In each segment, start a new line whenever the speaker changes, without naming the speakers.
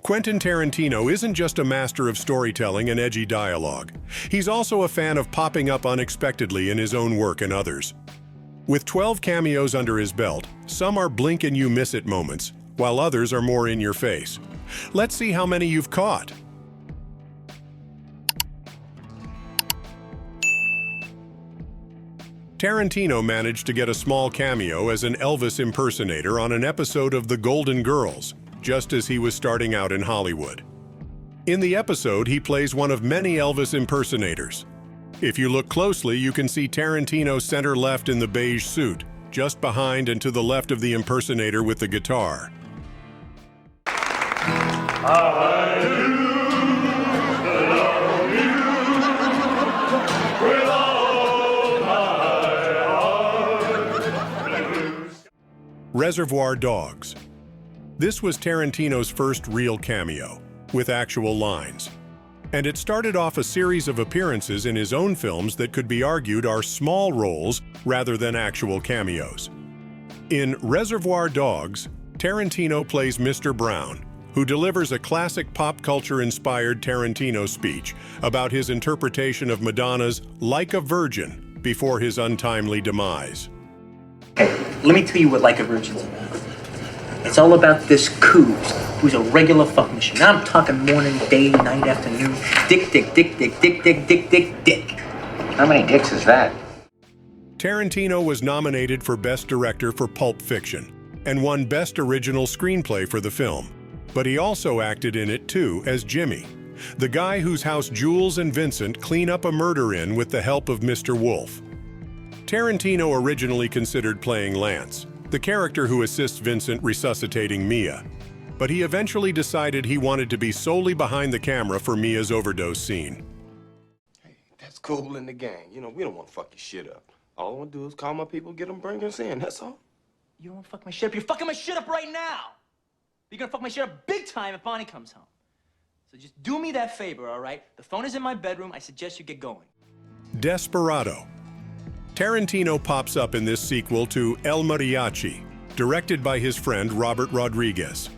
Quentin Tarantino isn't just a master of storytelling and edgy dialogue. He's also a fan of popping up unexpectedly in his own work and others. With 12 cameos under his belt, some are blink-and-you-miss-it moments, while others are more in your face. Let's see how many you've caught. Tarantino managed to get a small cameo as an Elvis impersonator on an episode of The Golden Girls, just as he was starting out in Hollywood. In the episode, he plays one of many Elvis impersonators. If you look closely, you can see Tarantino center left in the beige suit, just behind and to the left of the impersonator with the guitar.
I do love you with all my heart.
Reservoir Dogs. This was Tarantino's first real cameo, with actual lines. And it started off a series of appearances in his own films that could be argued are small roles rather than actual cameos. In Reservoir Dogs, Tarantino plays Mr. Brown, who delivers a classic pop culture-inspired Tarantino speech about his interpretation of Madonna's Like a Virgin before his untimely demise.
Hey, let me tell you what Like a Virgin's about. It's all about this Coos, who's a regular fuck machine. I'm talking morning, day, night, afternoon. Dick, dick, dick, dick, dick, dick, dick, dick, dick.
How many dicks is that?
Tarantino was nominated for Best Director for Pulp Fiction and won Best Original Screenplay for the film. But he also acted in it too as Jimmy, the guy whose house Jules and Vincent clean up a murder in with the help of Mr. Wolf. Tarantino originally considered playing Lance, the character who assists Vincent resuscitating Mia, but he eventually decided he wanted to be solely behind the camera for Mia's overdose scene.
Hey, that's cool in the gang. You know, we don't want to fuck your shit up. All I want to do is call my people, get them, bring us in, that's all.
You don't want to fuck my shit up. You're fucking my shit up right now. You're gonna fuck my shit up big time if Bonnie comes home. So just do me that favor, all right? The phone is in my bedroom. I suggest you get going.
Desperado. Tarantino pops up in this sequel to El Mariachi, directed by his friend Robert Rodriguez.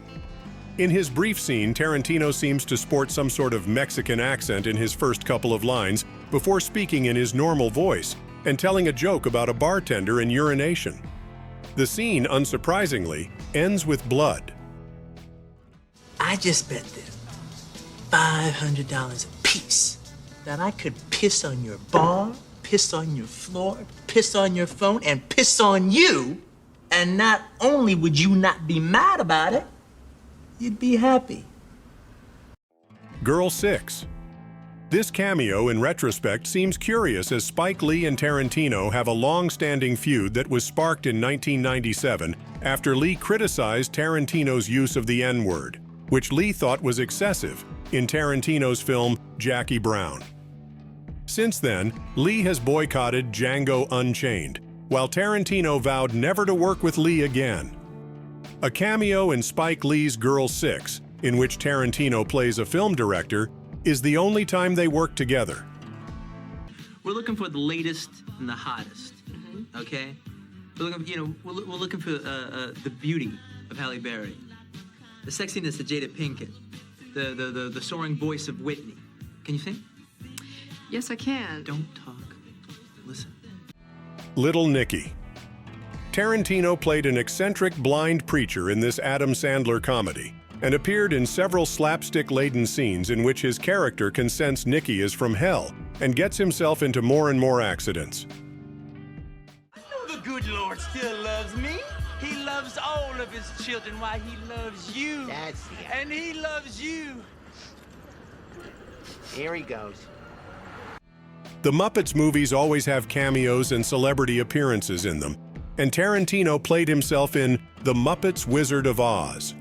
In his brief scene, Tarantino seems to sport some sort of Mexican accent in his first couple of lines before speaking in his normal voice and telling a joke about a bartender and urination. The scene, unsurprisingly, ends with blood.
I just bet them $500 a piece that I could piss on your bar, piss on your floor, piss on your phone, and piss on you, and not only would you not be mad about it, you'd be happy.
Girl 6. This cameo, in retrospect, seems curious as Spike Lee and Tarantino have a long-standing feud that was sparked in 1997 after Lee criticized Tarantino's use of the N-word, which Lee thought was excessive in Tarantino's film Jackie Brown. Since then, Lee has boycotted Django Unchained, while Tarantino vowed never to work with Lee again. A cameo in Spike Lee's Girl 6, in which Tarantino plays a film director, is the only time they work together.
We're looking for the latest and the hottest, okay? We're looking, we're looking for the beauty of Halle Berry, the sexiness of Jada Pinkett, the soaring voice of Whitney. Can you sing?
Yes, I can.
Don't talk. Listen.
Little Nicky. Tarantino played an eccentric blind preacher in this Adam Sandler comedy and appeared in several slapstick-laden scenes in which his character can sense Nicky is from hell and gets himself into more and more accidents.
I know the good Lord still loves me. He loves all of his children. Why, he loves you.
That's the
And he loves you.
Here he goes.
The Muppets movies always have cameos and celebrity appearances in them, and Tarantino played himself in The Muppets Wizard of Oz.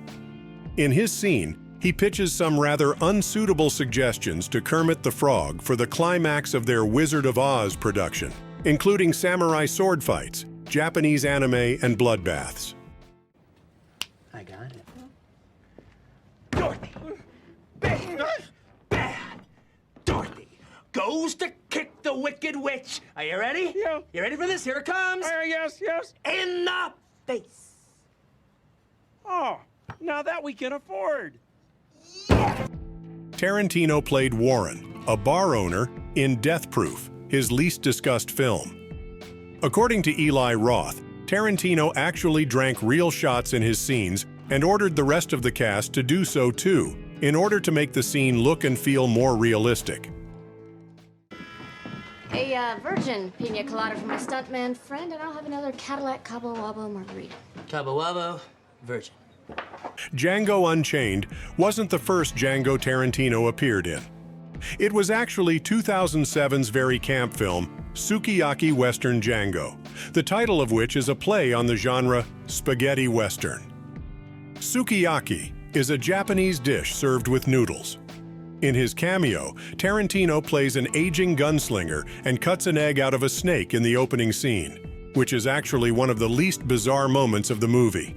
In his scene, he pitches some rather unsuitable suggestions to Kermit the Frog for the climax of their Wizard of Oz production, including samurai sword fights, Japanese anime, and bloodbaths.
I got it.
Dorothy. Bad. Dorothy goes to kick the Wicked Witch. Are you ready?
Yeah.
You ready for this? Here it comes.
Yes.
In the face.
Oh, now that we can afford.
Tarantino played Warren, a bar owner, in Death Proof, his least discussed film. According to Eli Roth, Tarantino actually drank real shots in his scenes and ordered the rest of the cast to do so too, in order to make the scene look and feel more realistic.
A virgin pina colada for my stuntman friend, and I'll have another Cadillac Cabo Wabo margarita.
Cabo Wabo, virgin.
Django Unchained wasn't the first Django Tarantino appeared in. It was actually 2007's very camp film, Sukiyaki Western Django, the title of which is a play on the genre spaghetti western. Sukiyaki is a Japanese dish served with noodles. In his cameo, Tarantino plays an aging gunslinger and cuts an egg out of a snake in the opening scene, which is actually one of the least bizarre moments of the movie.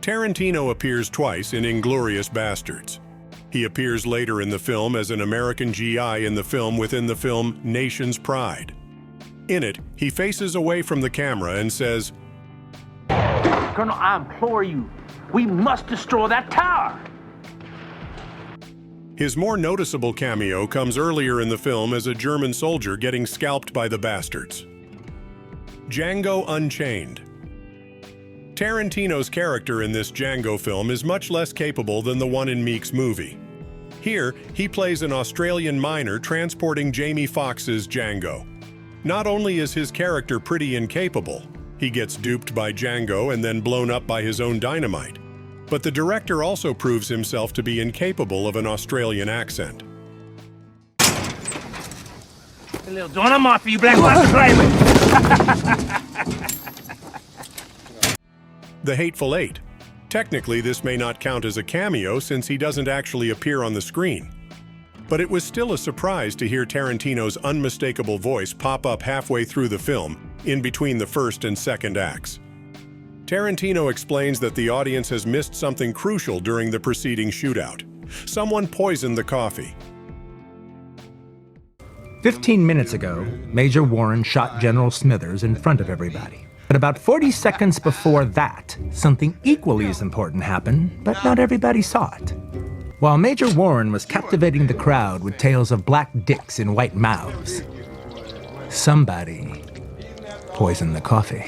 Tarantino appears twice in Inglorious Basterds. He appears later in the film as an American GI in the film within the film Nation's Pride. In it, he faces away from the camera and says,
Colonel, I implore you, we must destroy that tower!
His more noticeable cameo comes earlier in the film as a German soldier getting scalped by the bastards. Django Unchained. Tarantino's character in this Django film is much less capable than the one in Meek's movie. Here, he plays an Australian miner transporting Jamie Foxx's Django. Not only is his character pretty incapable, he gets duped by Django and then blown up by his own dynamite, but the director also proves himself to be incapable of an Australian accent.
A little doing them off for you black bastard claiming.
The Hateful Eight. Technically, this may not count as a cameo since he doesn't actually appear on the screen. But it was still a surprise to hear Tarantino's unmistakable voice pop up halfway through the film, in between the first and second acts. Tarantino explains that the audience has missed something crucial during the preceding shootout. Someone poisoned the coffee.
15 minutes ago, Major Warren shot General Smithers in front of everybody. But about 40 seconds before that, something equally as important happened, but not everybody saw it. While Major Warren was captivating the crowd with tales of black dicks in white mouths, somebody poisoned the coffee.